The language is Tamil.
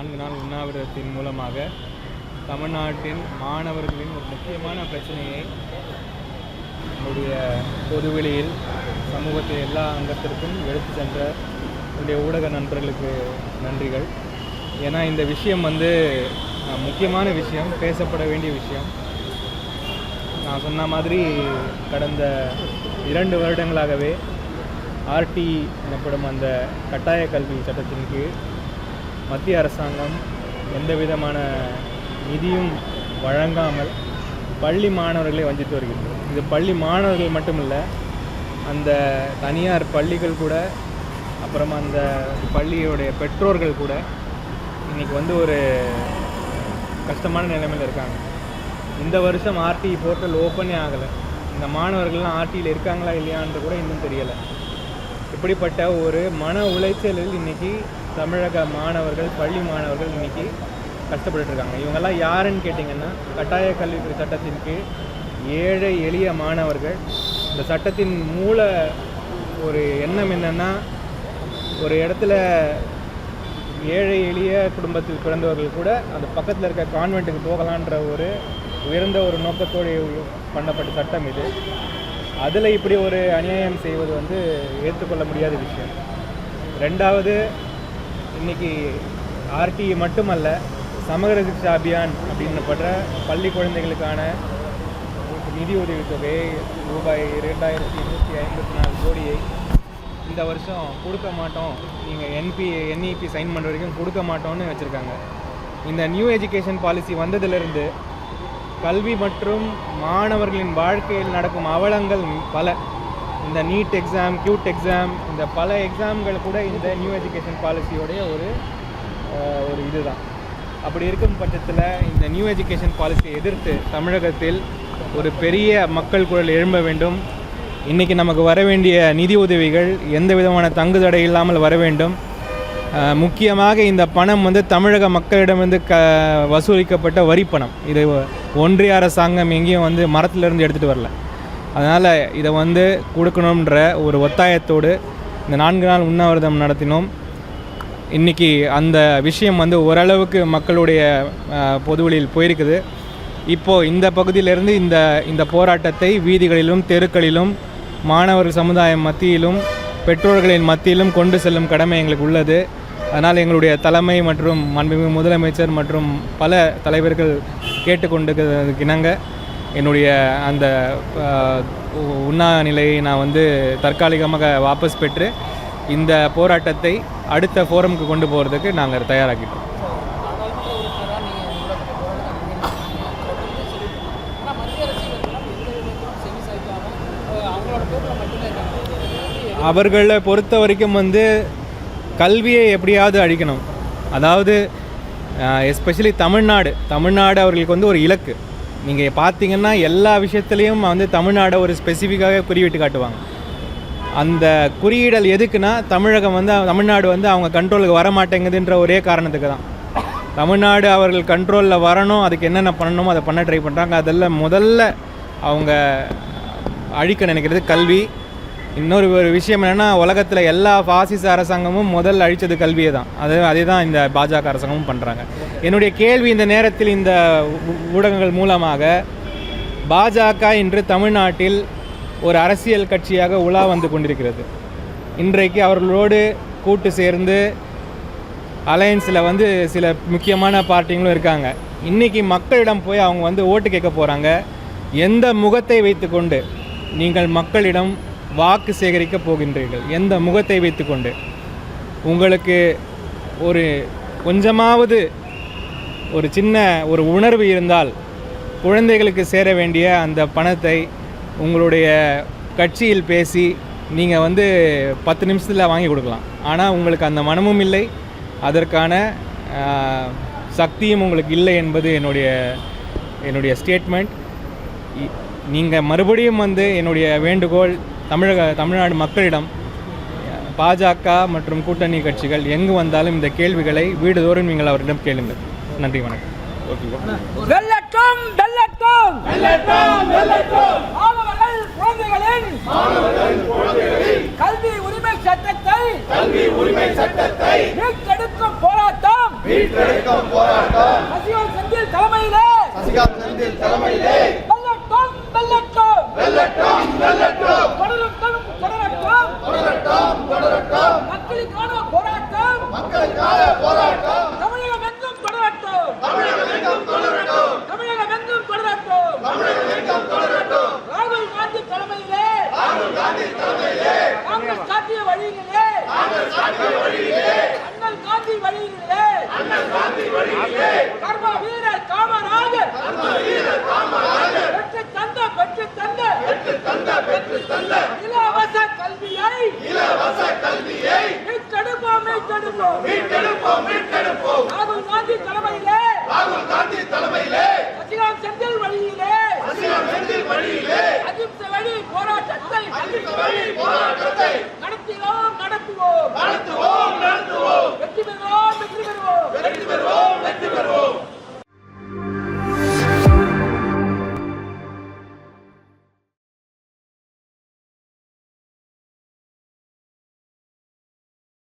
4 நாள் உண்ணாவிரதத்தின் மூலமாக தமிழ்நாட்டின் மாணவர்களின் ஒரு முக்கியமான பிரச்சனையை நம்முடைய பொதுவெளியில் சமூகத்தில் எல்லா அங்கத்திற்கும் எடுத்து சென்ற என்னுடைய ஊடக நண்பர்களுக்கு நன்றிகள். ஏன்னா இந்த விஷயம் முக்கியமான விஷயம், பேசப்பட வேண்டிய விஷயம். நான் சொன்ன மாதிரி கடந்த 2 வருடங்களாகவே ஆர்டி எனப்படும் அந்த கட்டாய கல்வி சட்டத்தின் கீழ் மத்திய அரசாங்கம் எந்த விதமான நிதியும் வழங்காமல் பள்ளி மாணவர்களை வஞ்சித்து வருகிறது. இது பள்ளி மாணவர்கள் மட்டுமில்லை, அந்த தனியார் பள்ளிகள் கூட, அப்புறமா அந்த பள்ளியோடைய பெற்றோர்கள் கூட இன்றைக்கி ஒரு கஷ்டமான நிலைமையில் இருக்காங்க. இந்த வருஷம் ஆர்டி போர்ட்டல் ஓப்பனே ஆகலை. இந்த மாணவர்கள்லாம் ஆர்டியில் இருக்காங்களா இல்லையான்னு கூட இன்னும் தெரியலை. இப்படிப்பட்ட ஒரு மன உளைச்சலில் இன்றைக்கி தமிழக மாணவர்கள், பள்ளி மாணவர்கள் இன்றைக்கி கஷ்டப்பட்டுருக்காங்க. இவங்கெல்லாம் யாருன்னு கேட்டிங்கன்னா, கட்டாய கல்வி சட்டத்தின் கீழ் ஏழை எளிய மாணவர்கள். இந்த சட்டத்தின் மூல ஒரு எண்ணம் என்னென்னா, ஒரு இடத்துல ஏழை எளிய குடும்பத்தில் பிறந்தவர்கள் கூட அந்த பக்கத்தில் இருக்க கான்வெண்ட்டுக்கு போகலான்ற ஒரு உயர்ந்த ஒரு நோக்கத்தோடு பண்ணப்பட்ட சட்டம் இது. அதில் இப்படி ஒரு அநியாயம் செய்வது ஏற்றுக்கொள்ள முடியாத விஷயம். ரெண்டாவது, இன்றைக்கி ஆர்டி மட்டுமல்ல, சமகர சிக்ஷா அபியான் அப்படின்னப்படுற பள்ளி குழந்தைகளுக்கான நிதி உதவித்தொகை ரூபாய் 2154 கோடியை இந்த வருஷம் கொடுக்க மாட்டோம், நீங்கள் NEP சைன் பண்ணுற வரைக்கும் கொடுக்க மாட்டோம்னு வச்சுருக்காங்க. இந்த நியூ எஜுகேஷன் பாலிசி வந்ததிலிருந்து கல்வி மற்றும் மாணவர்களின் வாழ்க்கையில் நடக்கும் அவலங்கள் பல. இந்த நீட் எக்ஸாம், கியூட் எக்ஸாம், இந்த பல எக்ஸாம்கள் கூட இந்த நியூ எஜுகேஷன் பாலிசியோடைய ஒரு இதுதான். அப்படி இருக்கும் பட்சத்தில் இந்த நியூ எஜுகேஷன் பாலிசியை எதிர்த்து தமிழகத்தில் ஒரு பெரிய மக்கள் குரல் எழும்ப வேண்டும். இன்றைக்கி நமக்கு வர வேண்டிய நிதி உதவிகள் எந்த விதமான தங்குதடை இல்லாமல் வர வேண்டும். முக்கியமாக இந்த பணம் தமிழக மக்களிடம் வசூலிக்கப்பட்ட வரி பணம். இது ஒன்றிய அரசாங்கம் எங்கேயும் மரத்திலிருந்து எடுத்துகிட்டு வரல. அதனால் இதை கொடுக்கணுன்ற ஒரு ஒத்தாயத்தோடு இந்த 4 நாள் உண்ணாவிரதம் நடத்தினோம். இன்றைக்கி அந்த விஷயம் ஓரளவுக்கு மக்களுடைய பொதுவெளியில் போயிருக்குது. இப்போது இந்த பகுதியிலிருந்து இந்த போராட்டத்தை வீதிகளிலும் தெருக்களிலும் மாணவர்கள் சமுதாயம் மத்தியிலும் பெற்றோர்களின் மத்தியிலும் கொண்டு செல்லும் கடமை எங்களுக்கு உள்ளது. அதனால் எங்களுடைய தலைமை மற்றும் மாண்புமிகு முதலமைச்சர் மற்றும் பல தலைவர்கள் கேட்டுக்கொண்டதுக்கு இணங்க என்னுடைய அந்த உண்ணா நிலையை நான் தற்காலிகமாக வாபஸ் பெற்று இந்த போராட்டத்தை அடுத்த ஃபோரமுக்கு கொண்டு போகிறதுக்கு நாங்கள் தயாராகிட்டோம். அவர்களை பொறுத்த வரைக்கும் கல்வியை எப்படியாவது அழிக்கணும். அதாவது எஸ்பெஷலி தமிழ்நாடு அவர்களுக்கு ஒரு இலக்கு. நீங்கள் பார்த்தீங்கன்னா எல்லா விஷயத்துலேயும் தமிழ்நாடை ஒரு ஸ்பெசிஃபிக்காக குறிவிட்டு காட்டுவாங்க. அந்த குறியீடல் எதுக்குன்னா, தமிழ்நாடு அவங்க கண்ட்ரோலுக்கு வர மாட்டேங்குதுன்ற ஒரே காரணத்துக்கு தான். தமிழ்நாடு அவர்கள் கண்ட்ரோலில் வரணும், அதுக்கு என்னென்ன பண்ணணுமோ அதை பண்ண ட்ரை பண்ணுறாங்க. அதெல்லாம் முதல்ல அவங்க அழிக்க நினைக்கிறது கல்வி. இன்னொரு விஷயம் என்னென்னா, உலகத்தில் எல்லா பாசிச அரசாங்கமும் முதல் அழித்தது கல்வியை தான். அதே தான் இந்த பாஜக அரசாங்கமும் பண்ணுறாங்க. என்னுடைய கேள்வி இந்த நேரத்தில் இந்த ஊடகங்கள் மூலமாக, பாஜக இன்று தமிழ்நாட்டில் ஒரு அரசியல் கட்சியாக உலா வந்து கொண்டிருக்கிறது. இன்றைக்கு அவர்களோடு கூட்டு சேர்ந்து அலையன்ஸில் சில முக்கியமான பார்ட்டிங்களும் இருக்காங்க. இன்றைக்கி மக்களிடம் போய் அவங்க ஓட்டு கேட்க போகிறாங்க. எந்த முகத்தை வைத்துக்கொண்டு நீங்கள் மக்களிடம் வாக்கு சேகரிக்க போகின்றீர்கள்? எந்த முகத்தை வைத்துக்கொண்டு? உங்களுக்கு கொஞ்சமாவது ஒரு சின்ன உணர்வு இருந்தால், குழந்தைகளுக்கு சேர வேண்டிய அந்த பணத்தை உங்களுடைய கட்சியில் பேசி நீங்கள் 10 நிமிஷத்தில் வாங்கி கொடுக்கலாம். ஆனால் உங்களுக்கு அந்த மனமும் இல்லை, அதற்கான சக்தியும் உங்களுக்கு இல்லை என்பது என்னுடைய ஸ்டேட்மெண்ட். நீங்கள் மறுபடியும் என்னுடைய வேண்டுகோள், தமிழ்நாடு மக்களிடம், பாஜக மற்றும் கூட்டணி கட்சிகள் எங்கு வந்தாலும் இந்த கேள்விகளை வீடுதோறும் நீங்கள் அவரிடம் கேளுங்கள். நன்றி, வணக்கம். வெல்லட்டும் வெல்லட்டும் வெல்லட்டும் வெல்லட்டும் மாணவர்கள் குழந்தைகளின் கல்வி உரிமை சட்டத்தை மீட்டெடுக்கும் போராட்டம் மீட்டெடுக்கும் போராட்டம் சசிகாந்த் செந்தில் தலைமையிலே சசிகாந்த் செந்தில் தலைமையிலே வெல்லட்டும் வெல்லட்டும் வெல்லட்டும் வெல்லட்டும் தொடரட்டும் தொடரட்டும் தொடரட்டும் தொடரட்டும் மக்களுக்கான போராட்டம் மக்களுக்கான போராட்டம் தமிழகம் எங்கும் தொடரட்டும் தமிழகம் எங்கும் தொடரட்டும் தமிழகம் எங்கும் தொடரட்டும் தமிழகம் எங்கும் தொடரட்டும் ராகுல் காந்தி தலைமையிலே ராகுல் காந்தி தலைமையிலே காங்கிரஸ் காட்டிய வழியிலே காங்கிரஸ் காட்டிய வழியிலே அண்ணல் காந்தி வழியிலே அண்ணல் காந்தி வழியிலே கர்ம வீரர் காமராஜர் வீரர் காமராஜர் பெற்று தந்த பெற்று தந்த இலவச கல்வியை இலவச கல்வியை மீட்டெடுப்போம் மீட்டெடுப்போம் மீட்டெடுப்போம் மீட்டெடுப்போம்